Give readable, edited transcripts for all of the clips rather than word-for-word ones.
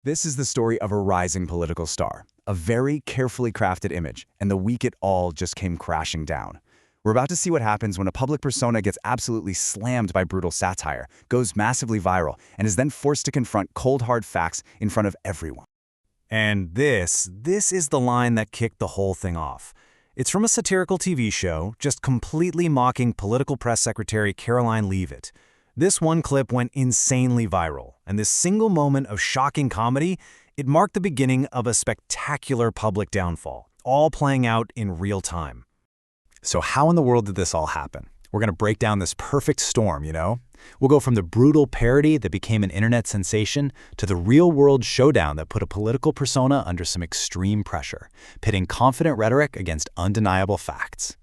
This is the story of a rising political star, a very carefully crafted image, and the week it all just came crashing down. We're about to see what happens when a public persona gets absolutely slammed by brutal satire, goes massively viral, and is then forced to confront cold hard facts in front of everyone. And this is the line that kicked the whole thing off. It's from a satirical TV show, just completely mocking political press secretary Karoline Leavitt. This one clip went insanely viral, and this single moment of shocking comedy, it marked the beginning of a spectacular public downfall, all playing out in real time. So how in the world did this all happen? We're going to break down this perfect storm, you know? We'll go from the brutal parody that became an internet sensation to the real-world showdown that put a political persona under some extreme pressure, pitting confident rhetoric against undeniable facts.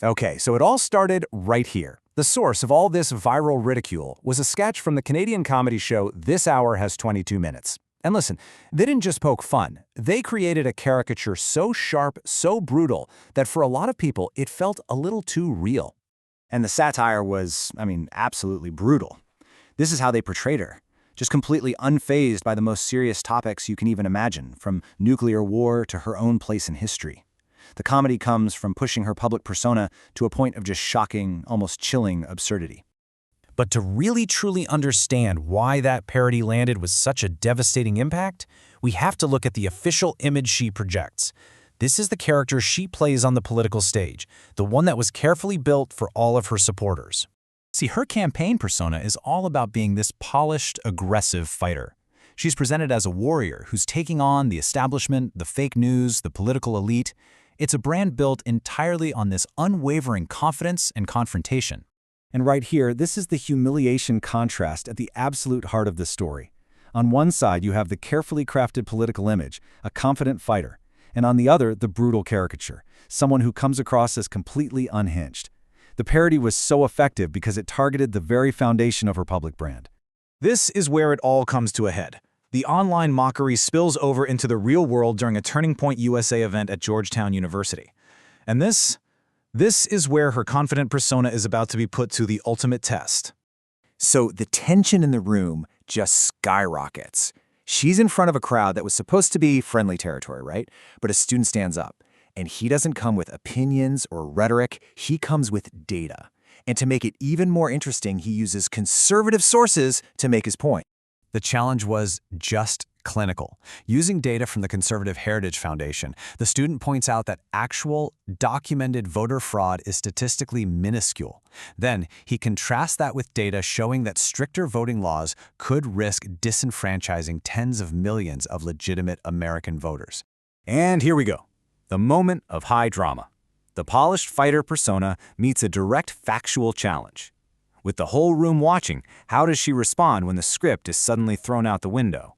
Okay, so it all started right here. The source of all this viral ridicule was a sketch from the Canadian comedy show This Hour Has 22 Minutes. And listen, they didn't just poke fun. They created a caricature so sharp, so brutal, that for a lot of people, it felt a little too real. And the satire was, absolutely brutal. This is how they portrayed her. Just completely unfazed by the most serious topics you can even imagine, from nuclear war to her own place in history. The comedy comes from pushing her public persona to a point of just shocking, almost chilling absurdity. But to really truly understand why that parody landed with such a devastating impact, we have to look at the official image she projects. This is the character she plays on the political stage, the one that was carefully built for all of her supporters. See, her campaign persona is all about being this polished, aggressive fighter. She's presented as a warrior who's taking on the establishment, the fake news, the political elite. It's a brand built entirely on this unwavering confidence and confrontation. And right here, this is the humiliation contrast at the absolute heart of the story. On one side, you have the carefully crafted political image, a confident fighter, and on the other, the brutal caricature, someone who comes across as completely unhinged. The parody was so effective because it targeted the very foundation of her public brand. This is where it all comes to a head. The online mockery spills over into the real world during a Turning Point USA event at Georgetown University. And this is where her confident persona is about to be put to the ultimate test. So the tension in the room just skyrockets. She's in front of a crowd that was supposed to be friendly territory, right? But a student stands up, and he doesn't come with opinions or rhetoric, he comes with data. And to make it even more interesting, he uses conservative sources to make his point. The challenge was just clinical. Using data from the Conservative Heritage Foundation, the student points out that actual, documented voter fraud is statistically minuscule. Then, he contrasts that with data showing that stricter voting laws could risk disenfranchising tens of millions of legitimate American voters. And here we go. The moment of high drama. The polished fighter persona meets a direct factual challenge. With the whole room watching, how does she respond when the script is suddenly thrown out the window?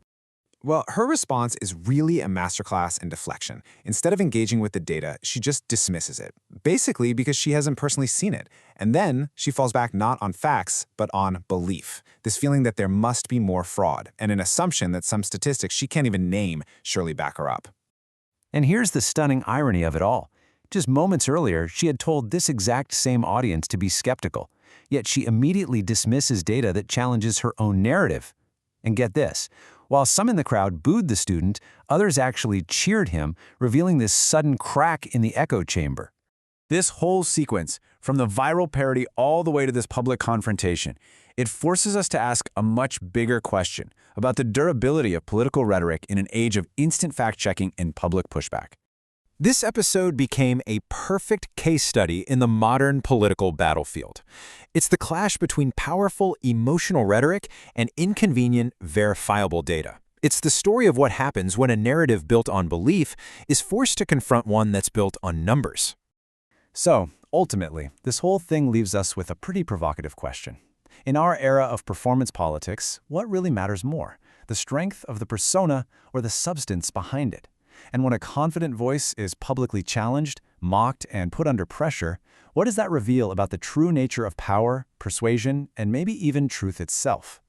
Well, her response is really a masterclass in deflection. Instead of engaging with the data, she just dismisses it, basically because she hasn't personally seen it. And then she falls back not on facts, but on belief. This feeling that there must be more fraud, and an assumption that some statistics she can't even name surely back her up. And here's the stunning irony of it all. Just moments earlier, she had told this exact same audience to be skeptical. Yet she immediately dismisses data that challenges her own narrative. And get this, while some in the crowd booed the student, others actually cheered him, revealing this sudden crack in the echo chamber. This whole sequence, from the viral parody all the way to this public confrontation, it forces us to ask a much bigger question about the durability of political rhetoric in an age of instant fact-checking and public pushback. This episode became a perfect case study in the modern political battlefield. It's the clash between powerful, emotional rhetoric and inconvenient, verifiable data. It's the story of what happens when a narrative built on belief is forced to confront one that's built on numbers. So, ultimately, this whole thing leaves us with a pretty provocative question. In our era of performance politics, what really matters more? The strength of the persona or the substance behind it? And when a confident voice is publicly challenged, mocked, and put under pressure, what does that reveal about the true nature of power, persuasion, and maybe even truth itself?